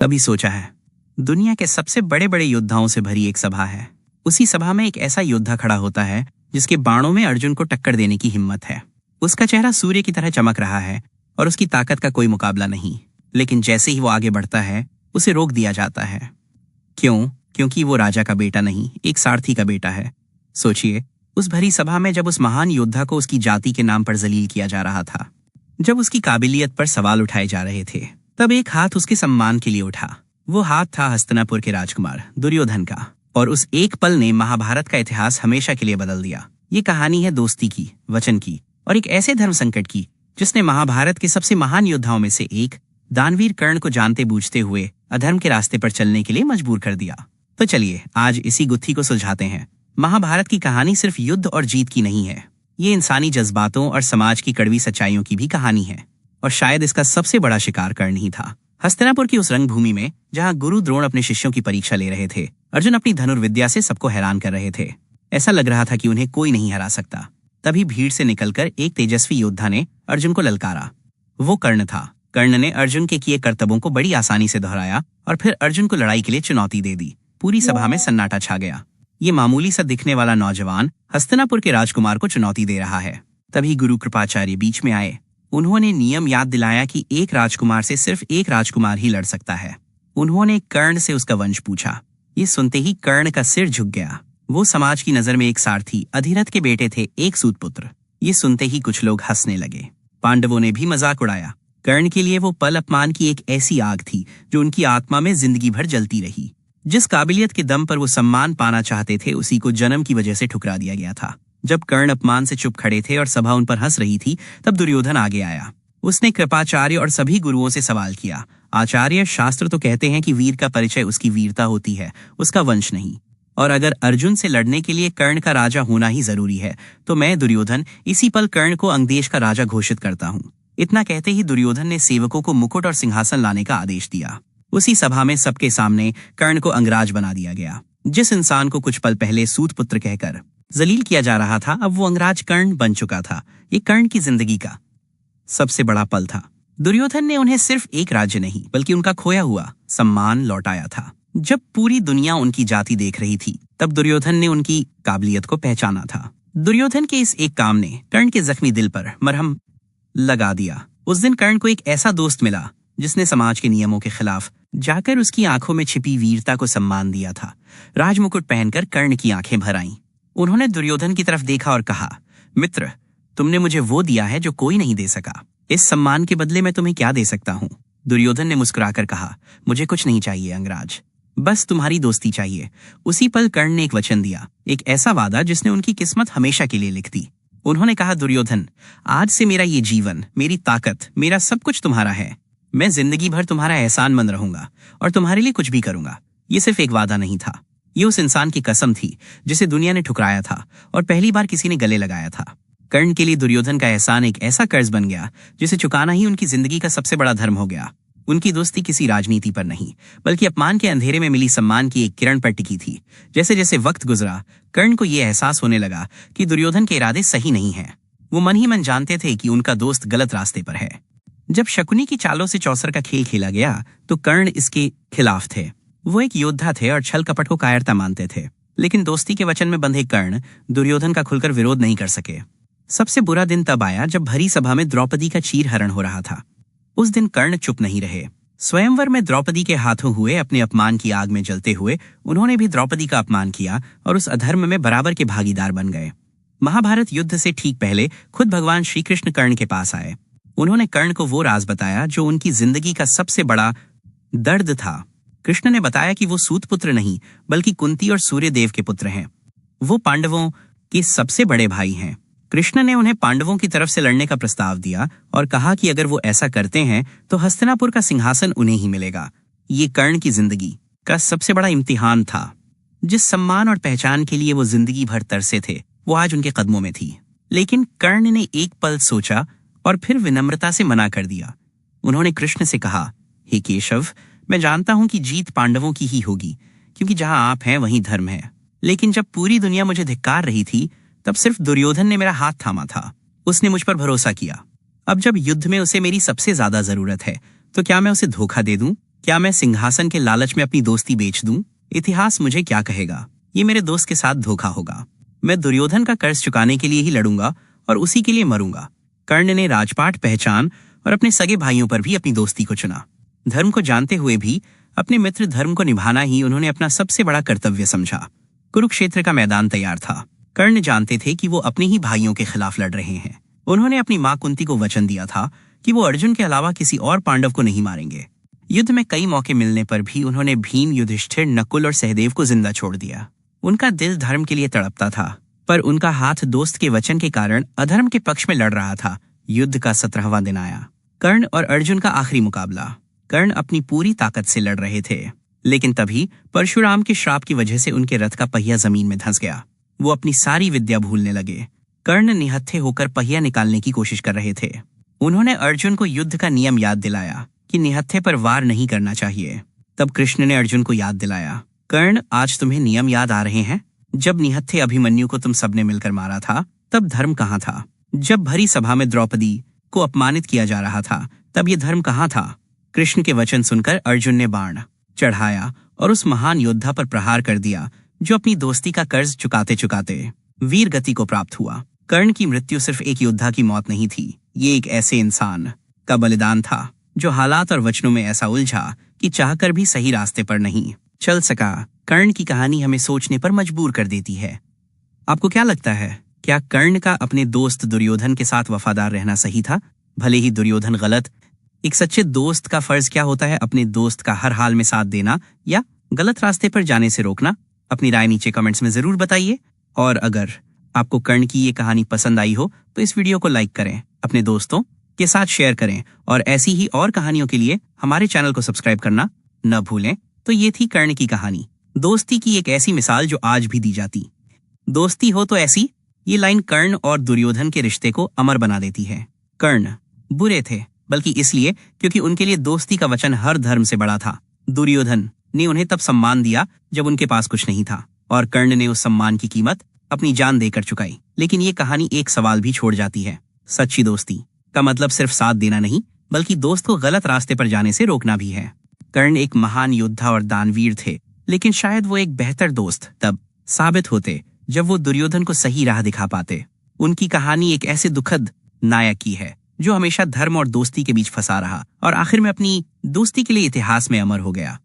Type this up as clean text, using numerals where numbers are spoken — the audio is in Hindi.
कभी सोचा है, दुनिया के सबसे बड़े बड़े योद्धाओं से भरी एक सभा है। उसी सभा में एक ऐसा योद्धा खड़ा होता है जिसके बाणों में अर्जुन को टक्कर देने की हिम्मत है। उसका चेहरा सूर्य की तरह चमक रहा है और उसकी ताकत का कोई मुकाबला नहीं। लेकिन जैसे ही वो आगे बढ़ता है, उसे रोक दिया जाता है। क्यों? क्योंकि वो राजा का बेटा नहीं, एक सारथी का बेटा है। सोचिए, उस भरी सभा में जब उस महान योद्धा को उसकी जाति के नाम पर जलील किया जा रहा था, जब उसकी काबिलियत पर सवाल उठाए जा रहे थे, तब एक हाथ उसके सम्मान के लिए उठा। वो हाथ था हस्तिनापुर के राजकुमार दुर्योधन का, और उस एक पल ने महाभारत का इतिहास हमेशा के लिए बदल दिया। ये कहानी है दोस्ती की, वचन की और एक ऐसे धर्म संकट की जिसने महाभारत के सबसे महान योद्धाओं में से एक दानवीर कर्ण को जानते बूझते हुए अधर्म के रास्ते पर चलने के लिए मजबूर कर दिया। तो चलिए आज इसी गुत्थी को सुलझाते हैं। महाभारत की कहानी सिर्फ युद्ध और जीत की नहीं है, ये इंसानी जज्बातों और समाज की कड़वी सच्चाइयों की भी कहानी है। और शायद इसका सबसे बड़ा शिकार कर्ण ही था। हस्तिनापुर की उस रंगभूमि में जहां गुरु द्रोण अपने शिष्यों की परीक्षा ले रहे थे, अर्जुन अपनी धनुर्विद्या से सबको हैरान कर रहे थे। ऐसा लग रहा था कि उन्हें कोई नहीं हरा सकता। तभी भीड़ से निकलकर एक तेजस्वी योद्धा ने अर्जुन को ललकारा। वो कर्ण था। कर्ण ने अर्जुन के किए कर्तव्यों को बड़ी आसानी से दोहराया और फिर अर्जुन को लड़ाई के लिए चुनौती दे दी। पूरी सभा में सन्नाटा छा गया। ये मामूली सा दिखने वाला नौजवान हस्तिनापुर के राजकुमार को चुनौती दे रहा है। तभी गुरु कृपाचार्य बीच में आए। उन्होंने नियम याद दिलाया कि एक राजकुमार से सिर्फ एक राजकुमार ही लड़ सकता है। उन्होंने कर्ण से उसका वंश पूछा। ये सुनते ही कर्ण का सिर झुक गया। वो समाज की नजर में एक सारथी, अधिरथ के बेटे थे, एक सूतपुत्र। ये सुनते ही कुछ लोग हंसने लगे। पांडवों ने भी मजाक उड़ाया। कर्ण के लिए वो पल अपमान की एक ऐसी आग थी जो उनकी आत्मा में जिंदगी भर जलती रही। जिस काबिलियत के दम पर वो सम्मान पाना चाहते थे, उसी को जन्म की वजह से ठुकरा दिया गया था। जब कर्ण अपमान से चुप खड़े थे और सभा उन पर हंस रही थी, तब दुर्योधन आगे आया। उसने कृपाचार्य और सभी गुरुओं से सवाल किया। आचार्य, शास्त्र तो कहते हैं कि वीर का परिचय उसकी वीरता होती है, उसका वंश नहीं। और अगर अर्जुन से लड़ने के लिए कर्ण का राजा होना ही जरूरी है, तो मैं दुर्योधन इसी पल कर्ण को अंगदेश का राजा घोषित करता हूँ। इतना कहते ही दुर्योधन ने सेवकों को मुकुट और सिंहासन लाने का आदेश दिया। उसी सभा में सबके सामने कर्ण को अंगराज बना दिया गया। जिस इंसान को कुछ पल पहले सूतपुत्र कहकर जलील किया जा रहा था, अब वो अंगराज कर्ण बन चुका था। ये कर्ण की जिंदगी का सबसे बड़ा पल था। दुर्योधन ने उन्हें सिर्फ एक राज्य नहीं, बल्कि उनका खोया हुआ सम्मान लौटाया था। जब पूरी दुनिया उनकी जाति देख रही थी, तब दुर्योधन ने उनकी काबिलियत को पहचाना था। दुर्योधन के इस एक काम ने कर्ण के जख्मी दिल पर मरहम लगा दिया। उस दिन कर्ण को एक ऐसा दोस्त मिला जिसने समाज के नियमों के खिलाफ जाकर उसकी आंखों में छिपी वीरता को सम्मान दिया था। राजमुकुट पहनकर कर्ण की आंखें भर आईं। उन्होंने दुर्योधन की तरफ देखा और कहा, मित्र, तुमने मुझे वो दिया है जो कोई नहीं दे सका। इस सम्मान के बदले मैं तुम्हें क्या दे सकता हूँ? दुर्योधन ने मुस्कुराकर कहा, मुझे कुछ नहीं चाहिए अंगराज, बस तुम्हारी दोस्ती चाहिए। उसी पल कर्ण ने एक वचन दिया, एक ऐसा वादा जिसने उनकी किस्मत हमेशा के लिए लिख दी। उन्होंने कहा, दुर्योधन, आज से मेरा ये जीवन, मेरी ताकत, मेरा सब कुछ तुम्हारा है। मैं जिंदगी भर तुम्हारा एहसानमंद रहूंगा और तुम्हारे लिए कुछ भी करूंगा। ये सिर्फ एक वादा नहीं था, ये उस इंसान की कसम थी जिसे दुनिया ने ठुकराया था और पहली बार किसी ने गले लगाया था। कर्ण के लिए दुर्योधन का एहसान एक ऐसा कर्ज बन गया जिसे चुकाना ही उनकी जिंदगी का सबसे बड़ा धर्म हो गया। उनकी दोस्ती किसी राजनीति पर नहीं, बल्कि अपमान के अंधेरे में मिली सम्मान की एक किरण पर टिकी थी। जैसे जैसे वक्त गुजरा, कर्ण को यह एहसास होने लगा कि दुर्योधन के इरादे सही नहीं हैं। वो मन ही मन जानते थे कि उनका दोस्त गलत रास्ते पर है। जब शकुनी की चालों से चौसर का खेल खेला गया, तो कर्ण इसके खिलाफ थे। वो एक योद्धा थे और छल कपट को कायरता मानते थे। लेकिन दोस्ती के वचन में बंधे कर्ण दुर्योधन का खुलकर विरोध नहीं कर सके। सबसे बुरा दिन तब आया जब भरी सभा में द्रौपदी का चीरहरण हो रहा था। उस दिन कर्ण चुप नहीं रहे। स्वयंवर में द्रौपदी के हाथों हुए अपने अपमान की आग में जलते हुए उन्होंने भी द्रौपदी का अपमान किया और उस अधर्म में बराबर के भागीदार बन गए। महाभारत युद्ध से ठीक पहले खुद भगवान श्री कृष्ण कर्ण के पास आए। उन्होंने कर्ण को वो राज बताया जो उनकी जिंदगी का सबसे बड़ा दर्द था। कृष्ण ने बताया कि वो सूतपुत्र नहीं, बल्कि कुंती और सूर्यदेव के पुत्र हैं। वो पांडवों के सबसे बड़े भाई हैं। कृष्ण ने उन्हें पांडवों की तरफ से लड़ने का प्रस्ताव दिया और कहा कि अगर वो ऐसा करते हैं तो हस्तिनापुर का सिंहासन उन्हें ही मिलेगा। ये कर्ण की जिंदगी का सबसे बड़ा इम्तिहान था। जिस सम्मान और पहचान के लिए वो जिंदगी भर तरसे थे, वो आज उनके कदमों में थी। लेकिन कर्ण ने एक पल सोचा और फिर विनम्रता से मना कर दिया। उन्होंने कृष्ण से कहा, हे केशव, मैं जानता हूं कि जीत पांडवों की ही होगी, क्योंकि जहां आप हैं वहीं धर्म है। लेकिन जब पूरी दुनिया मुझे धिक्कार रही थी, तब सिर्फ दुर्योधन ने मेरा हाथ थामा था। उसने मुझ पर भरोसा किया। अब जब युद्ध में उसे मेरी सबसे ज्यादा जरूरत है, तो क्या मैं उसे धोखा दे दूं? क्या मैं सिंहासन के लालच में अपनी दोस्ती बेच दूं? इतिहास मुझे क्या कहेगा? ये मेरे दोस्त के साथ धोखा होगा। मैं दुर्योधन का कर्ज चुकाने के लिए ही लड़ूंगा और उसी के लिए मरूंगा। कर्ण ने राजपाट, पहचान और अपने सगे भाइयों पर भी अपनी दोस्ती को चुना। धर्म को जानते हुए भी अपने मित्र धर्म को निभाना ही उन्होंने अपना सबसे बड़ा कर्तव्य समझा। कुरुक्षेत्र का मैदान तैयार था। कर्ण जानते थे कि वो अपने ही भाइयों के खिलाफ लड़ रहे हैं। उन्होंने अपनी मां कुंती को वचन दिया था कि वो अर्जुन के अलावा किसी और पांडव को नहीं मारेंगे। युद्ध में कई मौके मिलने पर भी उन्होंने भीम, युधिष्ठिर, नकुल और सहदेव को जिंदा छोड़ दिया। उनका दिल धर्म के लिए तड़पता था, पर उनका हाथ दोस्त के वचन के कारण अधर्म के पक्ष में लड़ रहा था। युद्ध का 17वां दिन आया। कर्ण और अर्जुन का आखिरी मुकाबला। कर्ण अपनी पूरी ताकत से लड़ रहे थे, लेकिन तभी परशुराम के श्राप की वजह से उनके रथ का पहिया जमीन में धंस गया। वो अपनी सारी विद्या भूलने लगे। कर्ण निहत्थे होकर पहिया निकालने की कोशिश कर रहे थे। उन्होंने अर्जुन को युद्ध का नियम याद दिलाया कि निहत्थे पर वार नहीं करना चाहिए। तब कृष्ण ने अर्जुन को याद दिलाया, कर्ण, आज तुम्हें नियम याद आ रहे हैं? जब निहत्थे अभिमन्यु को तुम सबने मिलकर मारा था, तब धर्म कहाँ था? जब भरी सभा में द्रौपदी को अपमानित किया जा रहा था, तब ये धर्म कहाँ था? कृष्ण के वचन सुनकर अर्जुन ने बाण चढ़ाया और उस महान योद्धा पर प्रहार कर दिया जो अपनी दोस्ती का कर्ज चुकाते चुकाते वीर गति को प्राप्त हुआ। कर्ण की मृत्यु सिर्फ एक योद्धा की मौत नहीं थी, ये एक ऐसे इंसान का बलिदान था जो हालात और वचनों में ऐसा उलझा कि चाहकर भी सही रास्ते पर नहीं चल सका। कर्ण की कहानी हमें सोचने पर मजबूर कर देती है। आपको क्या लगता है, क्या कर्ण का अपने दोस्त दुर्योधन के साथ वफादार रहना सही था? भले ही दुर्योधन गलत, एक सच्चे दोस्त का फर्ज क्या होता है? अपने दोस्त का हर हाल में साथ देना या गलत रास्ते पर जाने से रोकना? अपनी राय नीचे कमेंट्स में जरूर बताइए। और अगर आपको कर्ण की ये कहानी पसंद आई हो तो इस वीडियो को लाइक करें, अपने दोस्तों के साथ शेयर करें और ऐसी ही और कहानियों के लिए हमारे चैनल को सब्सक्राइब करना न भूलें। तो ये थी कर्ण की कहानी, दोस्ती की एक ऐसी मिसाल जो आज भी दी जाती। दोस्ती हो तो ऐसी, ये लाइन कर्ण और दुर्योधन के रिश्ते को अमर बना देती है। कर्ण बुरे थे, बल्कि इसलिए क्योंकि उनके लिए दोस्ती का वचन हर धर्म से बड़ा था। दुर्योधन ने उन्हें तब सम्मान दिया जब उनके पास कुछ नहीं था, और कर्ण ने उस सम्मान की कीमत अपनी जान देकर चुकाई। लेकिन ये कहानी एक सवाल भी छोड़ जाती है। सच्ची दोस्ती का मतलब सिर्फ साथ देना नहीं, बल्कि दोस्त को गलत रास्ते पर जाने से रोकना भी है। कर्ण एक महान योद्धा और दानवीर थे, लेकिन शायद वो एक बेहतर दोस्त तब साबित होते जब वो दुर्योधन को सही राह दिखा पाते। उनकी कहानी एक ऐसे दुखद नायक की है जो हमेशा धर्म और दोस्ती के बीच फंसा रहा और आखिर में अपनी दोस्ती के लिए इतिहास में अमर हो गया।